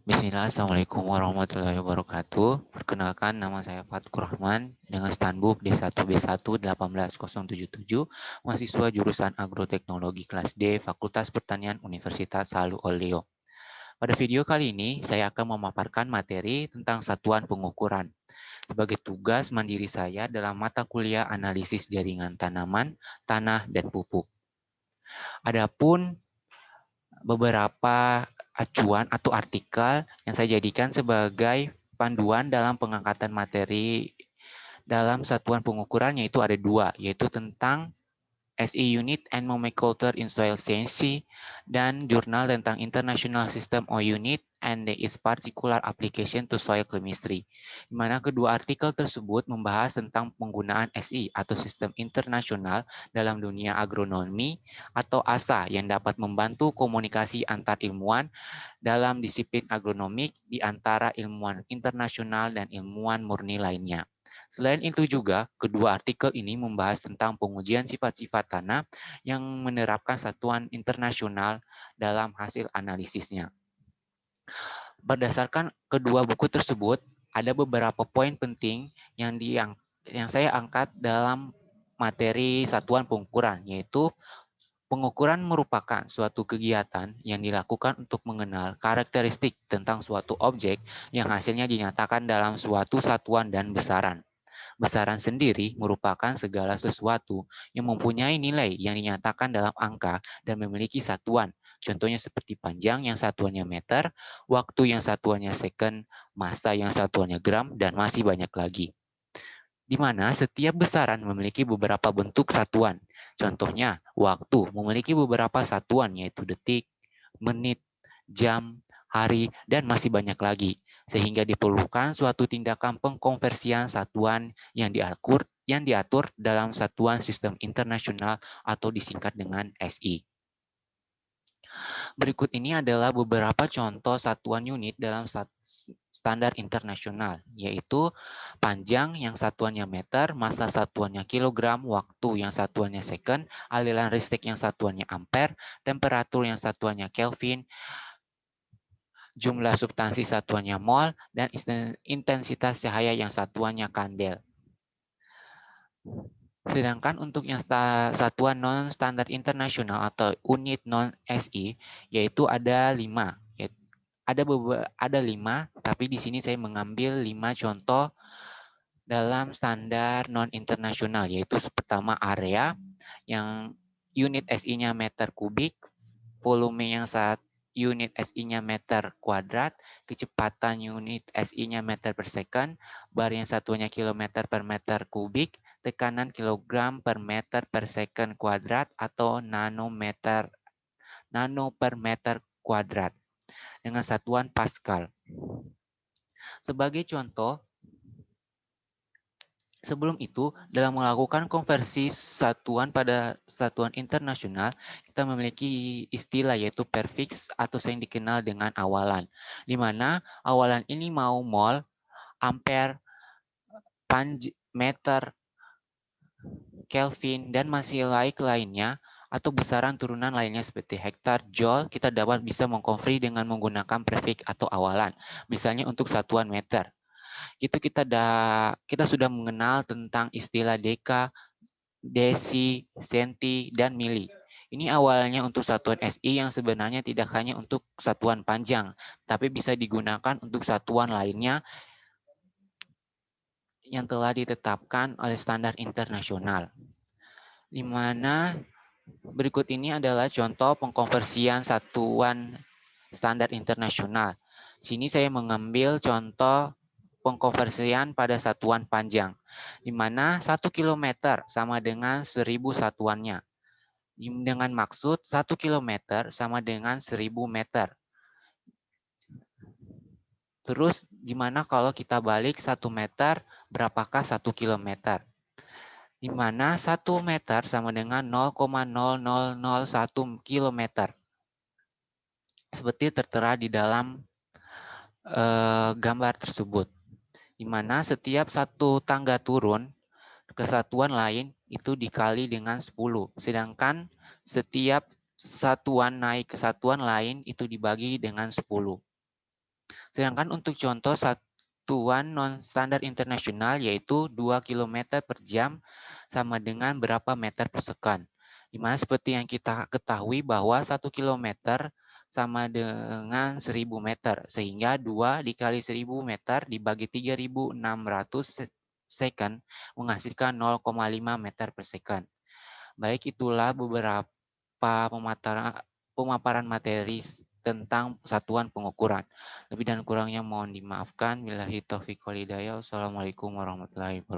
Bismillah, Assalamualaikum warahmatullahi wabarakatuh. Perkenalkan, nama saya Fatkur Rahman dengan Stanbub D1B1 18077, mahasiswa jurusan Agroteknologi kelas D, Fakultas Pertanian Universitas Halu Oleo. Pada video kali ini, saya akan memaparkan materi tentang satuan pengukuran sebagai tugas mandiri saya dalam mata kuliah analisis jaringan tanaman, tanah, dan pupuk. Adapun beberapa acuan atau artikel yang saya jadikan sebagai panduan dalam pengangkatan materi dalam satuan pengukuran, yaitu ada dua, yaitu tentang SI Unit and Nomenclature in Soil Science dan jurnal tentang International System of Unit and its particular application to soil chemistry. Di mana kedua artikel tersebut membahas tentang penggunaan SI atau Sistem Internasional dalam dunia agronomi atau ASA yang dapat membantu komunikasi antar ilmuwan dalam disiplin agronomik di antara ilmuwan internasional dan ilmuwan murni lainnya. Selain itu juga, kedua artikel ini membahas tentang pengujian sifat-sifat tanah yang menerapkan satuan internasional dalam hasil analisisnya. Berdasarkan kedua buku tersebut, ada beberapa poin penting yang saya angkat dalam materi satuan pengukuran, yaitu pengukuran merupakan suatu kegiatan yang dilakukan untuk mengenal karakteristik tentang suatu objek yang hasilnya dinyatakan dalam suatu satuan dan besaran. Besaran sendiri merupakan segala sesuatu yang mempunyai nilai yang dinyatakan dalam angka dan memiliki satuan. Contohnya seperti panjang yang satuannya meter, waktu yang satuannya second, massa yang satuannya gram, dan masih banyak lagi. Di mana setiap besaran memiliki beberapa bentuk satuan. Contohnya, waktu memiliki beberapa satuan, yaitu detik, menit, jam, hari, dan masih banyak lagi. Sehingga diperlukan suatu tindakan pengkonversian satuan yang diatur dalam satuan sistem internasional atau disingkat dengan SI. Berikut ini adalah beberapa contoh satuan unit dalam standar internasional, yaitu panjang yang satuannya meter, massa satuannya kilogram, waktu yang satuannya second, aliran listrik yang satuannya ampere, temperatur yang satuannya Kelvin, jumlah substansi satuannya mol, dan intensitas cahaya yang satuannya kandel. Sedangkan untuk yang satuan non-standar internasional atau unit non-SI, yaitu ada 5. Ada 5, tapi di sini saya mengambil 5 contoh dalam standar non-internasional, yaitu pertama area, yang unit SI-nya meter kubik, volume yang unit SI-nya meter kuadrat, kecepatan unit SI-nya meter per second, bar yang satuannya kilometer per meter kubik, tekanan kilogram per meter per second kuadrat atau nano per meter kuadrat dengan satuan Pascal. Sebagai contoh, sebelum itu, dalam melakukan konversi satuan pada satuan internasional, kita memiliki istilah yaitu prefix atau yang dikenal dengan awalan, di mana awalan ini mau mol, ampere, meter, Kelvin, dan masih lainnya, atau besaran turunan lainnya seperti hektar, joule, kita dapat bisa mengkonversi dengan menggunakan prefix atau awalan. Misalnya untuk satuan meter, itu kita sudah mengenal tentang istilah deka, desi, senti, dan mili. Ini awalnya untuk satuan SI yang sebenarnya tidak hanya untuk satuan panjang, tapi bisa digunakan untuk satuan lainnya yang telah ditetapkan oleh standar internasional. Di mana berikut ini adalah contoh pengkonversian satuan standar internasional. Sini saya mengambil contoh pengkonversian pada satuan panjang, di mana 1 km sama dengan 1000 satuannya. Dengan maksud 1 km sama dengan 1000 meter. Terus gimana kalau kita balik 1 meter, berapakah 1 kilometer? Di mana 1 meter sama dengan 0,0001 kilometer. Seperti tertera di dalam gambar tersebut. Di mana setiap satu tangga turun ke satuan lain itu dikali dengan 10. Sedangkan setiap satuan naik ke satuan lain itu dibagi dengan 10. Sedangkan untuk contoh satuan non-standar internasional yaitu 2 km per jam sama dengan berapa meter per second. Di mana seperti yang kita ketahui bahwa 1 kilometer sama dengan 1000 meter, sehingga 2 dikali 1000 meter dibagi 3600 second menghasilkan 0,5 meter per second. Baik, itulah beberapa pemaparan materi tentang satuan pengukuran. Lebih dan kurangnya mohon dimaafkan. Billahi taufiq wal hidayah. Wassalamualaikum warahmatullahi wabarakatuh.